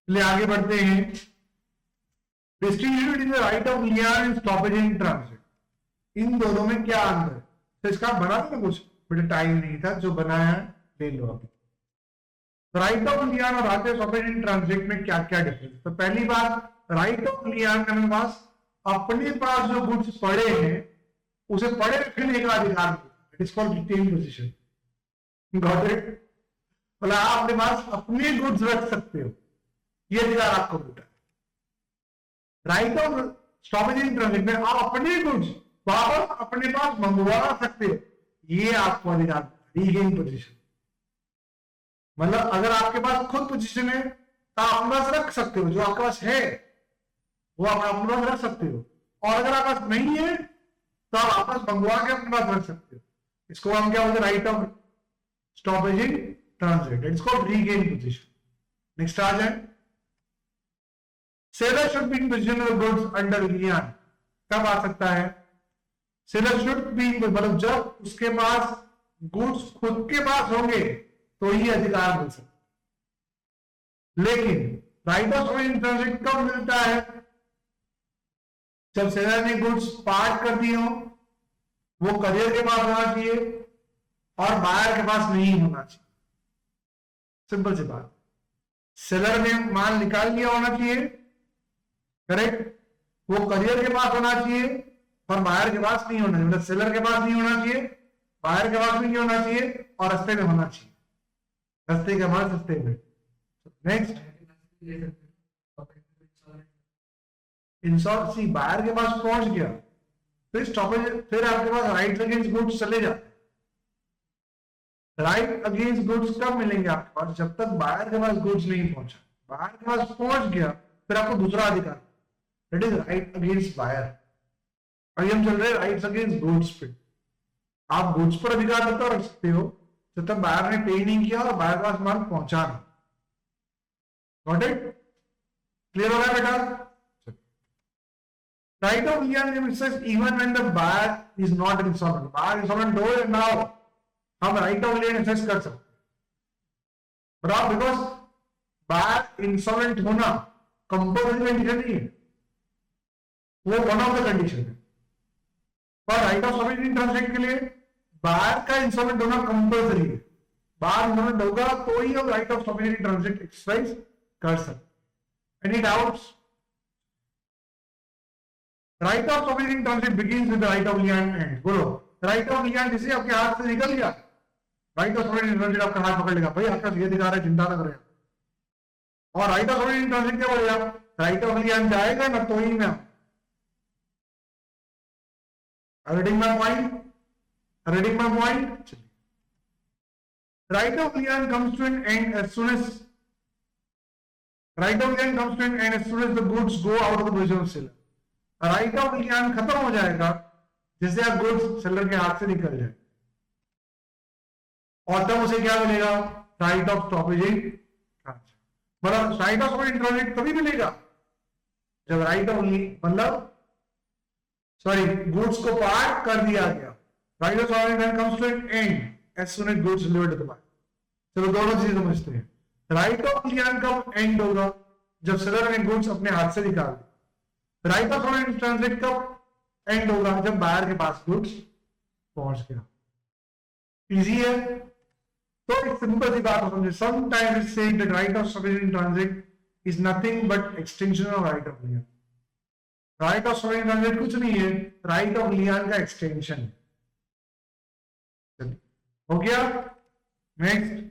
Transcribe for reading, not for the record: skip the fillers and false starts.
चलिए आगे बढ़ते हैं। Distinction between the right of lien and stoppage in transit, इन दोनों में क्या अंतर है? तो इसका बना था ना कुछ, बट टाइम नहीं था, जो बनाया है ले लो अभी। राइट ऑफ लियान और right of stoppage in transit में क्या क्या डिफरेंस? तो पहली बात, राइट ऑफ लियान के पास अपने पास जो गुड्स पड़े हैं उसे पड़े रखने का अधिकार, it is called retain possession. Got it? मतलब आप अपने पास अपने गुड्स रख सकते हो, ये अधिकार आपको मिलता है। Right of stoppage in transit में आप अपने गुड्स वापस अपने पास मंगवा सकते हो, ये आपको अधिकार, रीगेन पोजीशन। मतलब अगर आपके पास खुद पोजीशन है तो आप अपने पास रख सकते हो, जो आपके पास है वो आप अपने पास रख सकते हो, और अगर आपके पास नहीं है तो आप वापस मंगवा के अपने पास रख सकते हो। इसको हम क्या बोलते हैं? Right of stoppage in transit, it's called regain position. Next आ जाए, seller should be in position of goods under lien, कब आ सकता है? सेलर शुड बी, मतलब जब उसके पास गुड्स खुद के पास होंगे तो ही अधिकार मिल सकता है। लेकिन right of stoppage in transit कब मिलता है? जब सेलर ने गुड्स पार्ट कर दिए हो, वो करियर के पास होना चाहिए और बायर के पास नहीं होना चाहिए। सिंपल सी बात, सेलर ने माल निकाल लिया होना चाहिए, करेक्ट, वो करियर के पास होना चाहिए और बायर के पास नहीं होना चाहिए। मतलब सेलर के पास नहीं होना चाहिए, बायर के पास भी नहीं होना चाहिए, और रस्ते में होना चाहिए, रस्ते के बाद रस्ते में। नेक्स्ट, इंश्योरेंसी बायर के पास पहुंच गया, फिर स्टॉपेज, फिर आपके पास राइट अगेंस्ट गुड्स चले जाते हैं। राइट अगेंस्ट गुड्स कब मिलेंगे आपके पास? जब तक बायर के पास गुड्स नहीं पहुंचा। बायर के पास पहुंच गया फिर आपको दूसरा अधिकार, that is right against buyer. अभी हम चल रहे राइट्स अगेंस्ट गुड्स पे। आप गुड्स पर अधिकार देते रख सकते हो जब तक बायर ने पे नहीं किया और बायर के पास माल पहुंचा नहीं। Got it? क्लियर हो गया बेटा? Right of lien says even when the buyer is not insolvent, buyer insolvent हो ना हो, हम right of lien assess कर सकते हैं। बराबर, बिकॉज buyer insolvent होना कंपल्सरी कंडीशन नहीं है, वो वन ऑफ द कंडीशन है। पर right of stoppage in transit के लिए बायर का इंसॉल्वेंट होना कंपल्सरी है। बायर इंसॉल्वेंट होगा तो ही हम right of stoppage in transit exercise कर सकते। Any doubts? Right of stoppage in transit begins with right of lien and. बोलो, राइट ऑफ लियान जिसे आपके हाथ से निकल गया, right of stoppage in transit आपका हाथ पकड़ लेगा, भाई आपका ये अधिकार है, चिंता ना करें। और right of stoppage in transit क्या बोलेगा? राइट ऑफ लियान जाएगा ना तो ही मैं reading my point, reading my point. Right of lien comes to an end as soon as, right of lien comes to an end as soon as the goods go out of the possession of seller. Right of lien खत्म हो जाएगा जिससे आप goods seller के हाथ से निकल जाए, और तब उसे क्या मिलेगा? Right of stoppage in transit. मतलब right of stoppage in transit तभी मिलेगा जब राइट ऑफ, मतलब सॉरी, गुड्स को पार्ट कर दिया गया। Right of stoppage in transit comes to an end as soon as goods delivered to the buyer. चलो दोनों चीजें समझते हैं। राइट ऑफ लियान कब एंड होगा? जब सेलर ने गुड्स अपने हाथ से निकाल दिया। Right of stoppage in transit कब एंड होगा? जब बायर के पास गुड्स पहुंच गया। इजी है? तो एक सिंपल सी बात समझे, sometimes it's saying that right of stoppage in transit is nothing but extension of right of Lian. Right of stoppage in transit कुछ नहीं है, राइट ऑफ लियान का एक्सटेंशन। हो गया? नेक्स्ट,